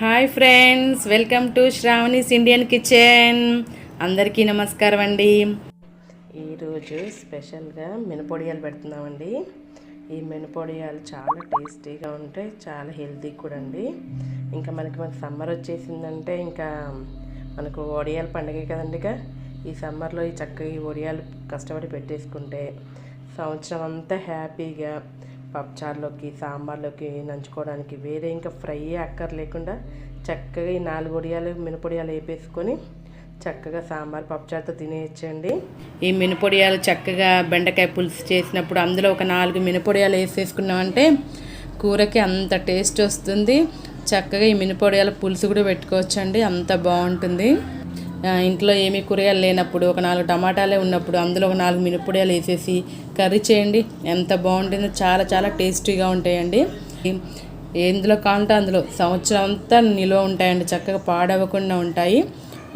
Hi friends, welcome to Sravani's Indian kitchen. అందరికీ నమస్కారం అండి. ఈరోజు స్పెషల్గా మినపొడియాలు పెడుతున్నామండి. ఈ మినపొడియాలు చాలా టేస్టీగా ఉంటాయి, చాలా హెల్తీ కూడా అండి. ఇంకా మనకి సమ్మర్ వచ్చేసిందంటే ఇంకా మనకు వడియాల పండుగ కదండి. ఇక ఈ సమ్మర్లో ఈ చక్కగా ఈ వడియాలు కష్టపడి పెట్టేసుకుంటే సంవత్సరం అంతా హ్యాపీగా పప్పుచారులోకి సాంబార్లోకి నంచుకోవడానికి వేరే ఇంకా ఫ్రై అక్కర్లేకుండా చక్కగా ఈ 4 వడియాలు మినపొడియాలు వేపేసుకొని చక్కగా సాంబార్ పప్పుచారుతో తినేయచ్చండి. ఈ మినపొడియాలు చక్కగా బెండకాయ పులుసు చేసినప్పుడు అందులో ఒక 4 మినపొడియాలు వేసేసుకున్నామంటే కూరకి అంత టేస్ట్ వస్తుంది. చక్కగా ఈ మినపొడియాల పులుసు కూడా పెట్టుకోవచ్చండి, అంత బాగుంటుంది. ఇంట్లో ఏమీ కూరగాయలు లేనప్పుడు ఒక 4 టమాటాలే ఉన్నప్పుడు అందులో ఒక 4 మినపొడియాలు వేసేసి కర్రీ చేయండి, ఎంత బాగుంటుందో. చాలా చాలా టేస్టీగా ఉంటాయండి. ఎందులో కావాలంటే అందులో సంవత్సరం అంతా నిల్వ ఉంటాయండి, చక్కగా పాడవకుండా ఉంటాయి.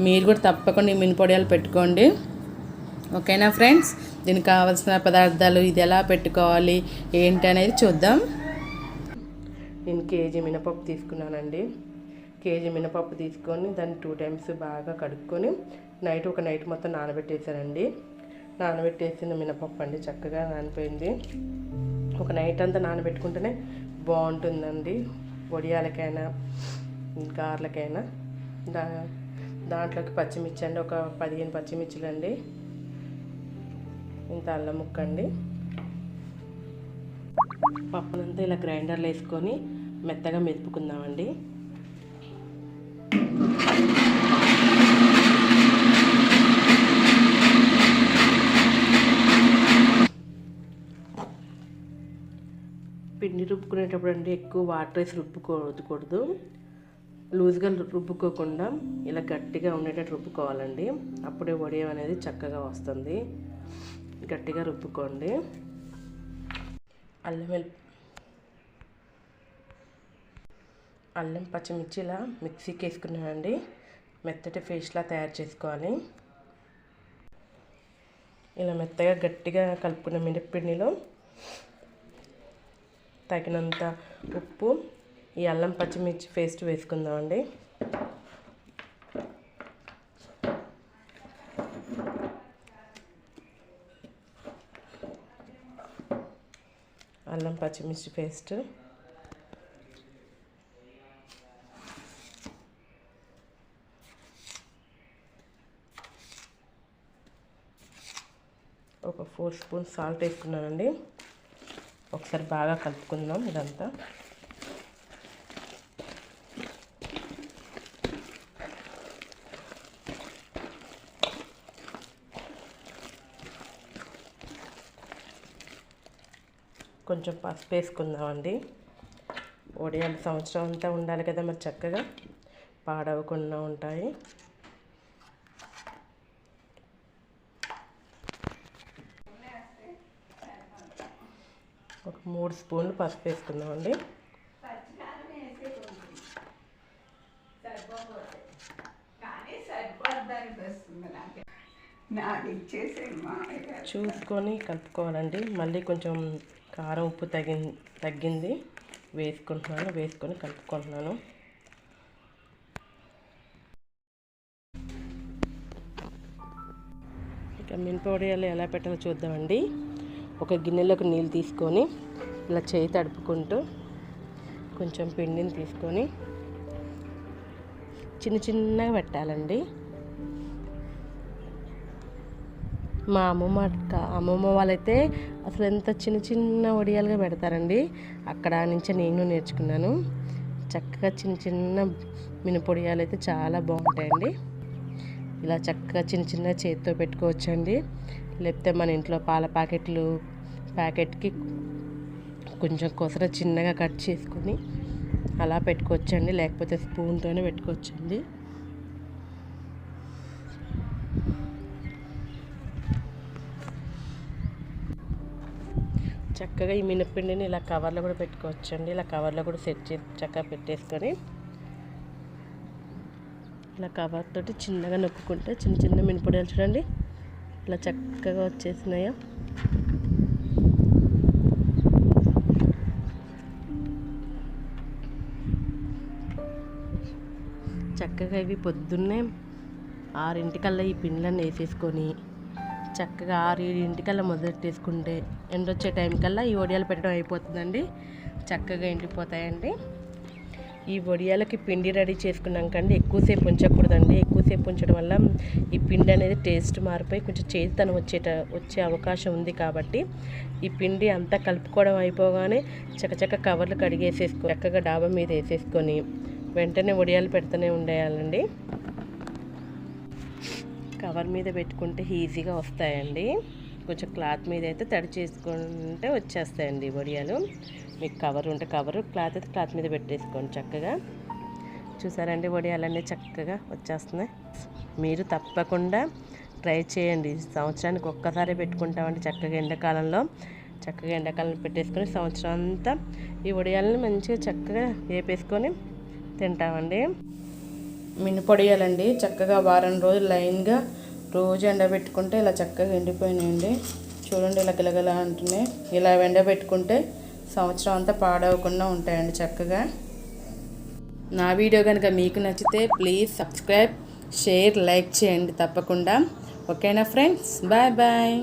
మీరు కూడా తప్పకుండా ఈ మినపొడియాలు పెట్టుకోండి. ఓకేనా ఫ్రెండ్స్? దీనికి కావాల్సిన పదార్థాలు, ఇది ఎలా పెట్టుకోవాలి ఏంటి అనేది చూద్దాం. నేను కేజీ మినపప్పు తీసుకున్నానండి. కేజీ మినపప్పు తీసుకొని దాన్ని 2 టైమ్స్ బాగా కడుక్కొని ఒక నైట్ మొత్తం నానబెట్టేసానండి. నానబెట్టేసిన మినపప్పు అండి, చక్కగా నానిపోయింది. ఒక నైట్ అంతా నానబెట్టుకుంటేనే బాగుంటుందండి, వడియాలకైనా గారెలకైనా. దాంట్లోకి పచ్చిమిర్చి అండి, ఒక 15 పచ్చిమిర్చిలు అండి, ఇంత అల్లం ముక్క అండి. పప్పునంతా ఇలా గ్రైండర్లో వేసుకొని మెత్తగా మెదుపుకుందామండి. పిండి రుబ్బుకునేటప్పుడు అండి ఎక్కువ వాటర్ వేసి రుబ్బుకోకూడదు. లూజ్గా రుబ్బుకోకుండా ఇలా గట్టిగా ఉండేటట్టు రుబ్బుకోవాలండి. అప్పుడే వడియం అనేది చక్కగా వస్తుంది. గట్టిగా రుబ్బుకోండి. అల్లం పచ్చిమిర్చి ఇలా మిక్సీకి వేసుకున్నానండి. మెత్తటి పేస్ట్లా తయారు చేసుకోవాలి. ఇలా మెత్తగా గట్టిగా కలుపుకున్న మినప్పిండిలో తగినంత ఉప్పు, ఈ అల్లం పచ్చిమిర్చి పేస్ట్ వేసుకుందామండి. అల్లం పచ్చిమిర్చి పేస్ట్, ఒక 4 స్పూన్స్ సాల్ట్ వేసుకున్నానండి. ఒకసారి బాగా కలుపుకుందాం ఇదంతా. కొంచెం పసుపు వేసుకుందామండి. వడియాలు సంవత్సరం అంతా ఉండాలి కదా, మరి చక్కగా పాడవకుండా ఉంటాయి. ఒక 3 స్పూన్లు పసుపు వేసుకుందామండి. చూసుకొని కలుపుకోవాలండి. మళ్ళీ కొంచెం కారం ఉప్పు తగ్గింది వేసుకొని కలుపుకుంటున్నాను. ఇక మినపొడియాలు ఎలా పెట్టాలో చూద్దామండి. ఒక గిన్నెలోకి నీళ్ళు తీసుకొని ఇలా చేయి తడుపుకుంటూ కొంచెం పిండిని తీసుకొని చిన్నగా పెట్టాలండి. మా అమ్మమ్మ వాళ్ళైతే అసలు ఎంత చిన్న వడియాలుగా పెడతారండి. అక్కడ నుంచి నేను నేర్చుకున్నాను. చక్కగా చిన్న మినపొడియాలు అయితే చాలా బాగుంటాయండి. ఇలా చక్కగా చిన్న చేతితో పెట్టుకోవచ్చండి. లేకపోతే మన ఇంట్లో పాల ప్యాకెట్కి కొంచెం కొసర చిన్నగా కట్ చేసుకొని అలా పెట్టుకోవచ్చండి. లేకపోతే స్పూన్తోనే పెట్టుకోవచ్చండి. చక్కగా ఈ మినప్పిండిని ఇలా కవర్లో కూడా పెట్టుకోవచ్చండి. ఇలా కవర్లో కూడా సెట్ చేసి చక్కగా పెట్టేసుకొని ఇలా కవర్ తోటి చిన్నగా నొక్కుంటే చిన్న మినపొడియాలు చూడండి ఇలా చక్కగా వచ్చేసినాయో. చక్కగా ఇవి పొద్దున్నే 6 ఈ పిండిలన్నీ వేసేసుకొని చక్కగా 6-7 మొదలెట్టేసుకుంటే ఎండొచ్చే టైం కల్లా ఈ వడియాలు పెట్టడం అయిపోతుందండి. చక్కగా ఎండిపోతాయండి. ఈ వడియాలకి పిండి రెడీ చేసుకున్నాకండి ఎక్కువసేపు ఉంచకూడదండి. ఎక్కువసేపు ఉంచడం వల్ల ఈ పిండి అనేది టేస్ట్ మారిపోయి కొంచెం చేదుతనం వచ్చే అవకాశం ఉంది. కాబట్టి ఈ పిండి అంతా కలుపుకోవడం అయిపోగానే చక్కచక్క కవర్లు కడిగేసేసుకో చక్కగా డాబా మీద వేసేసుకొని వెంటనే వడియాలు పెడుతూనే ఉండేయాలండి. కవర్ మీద పెట్టుకుంటే ఈజీగా వస్తాయండి. కొంచెం క్లాత్ మీద అయితే తడి చేసుకుంటే వచ్చేస్తాయండి వడియాలు. మీకు కవర్ ఉంటే కవరు, క్లాత్ అయితే క్లాత్ మీద పెట్టేసుకోండి. చక్కగా చూసారండి వడియాలన్నీ చక్కగా వచ్చేస్తున్నాయి. మీరు తప్పకుండా ట్రై చేయండి. సంవత్సరానికి ఒక్కసారి పెట్టుకుంటామండి. చక్కగా ఎండాకాలంలో పెట్టేసుకొని సంవత్సరం అంతా ఈ వడియాలని మంచిగా చక్కగా వేపేసుకొని తింటామండి. మినపొడియాలండి చక్కగా వారం రోజులు లైన్గా రోజు ఎండబెట్టుకుంటే ఇలా చక్కగా ఎండిపోయినాయండి. చూడండి ఇలా గిలగలా అంటున్నాయి. ఇలా ఎండబెట్టుకుంటే సంవత్సరం అంతా పాడవకుండా ఉంటాయండి చక్కగా. నా వీడియో కనుక మీకు నచ్చితే ప్లీజ్ సబ్స్క్రైబ్, షేర్, లైక్ చేయండి తప్పకుండా. ఓకేనా ఫ్రెండ్స్, బాయ్ బాయ్.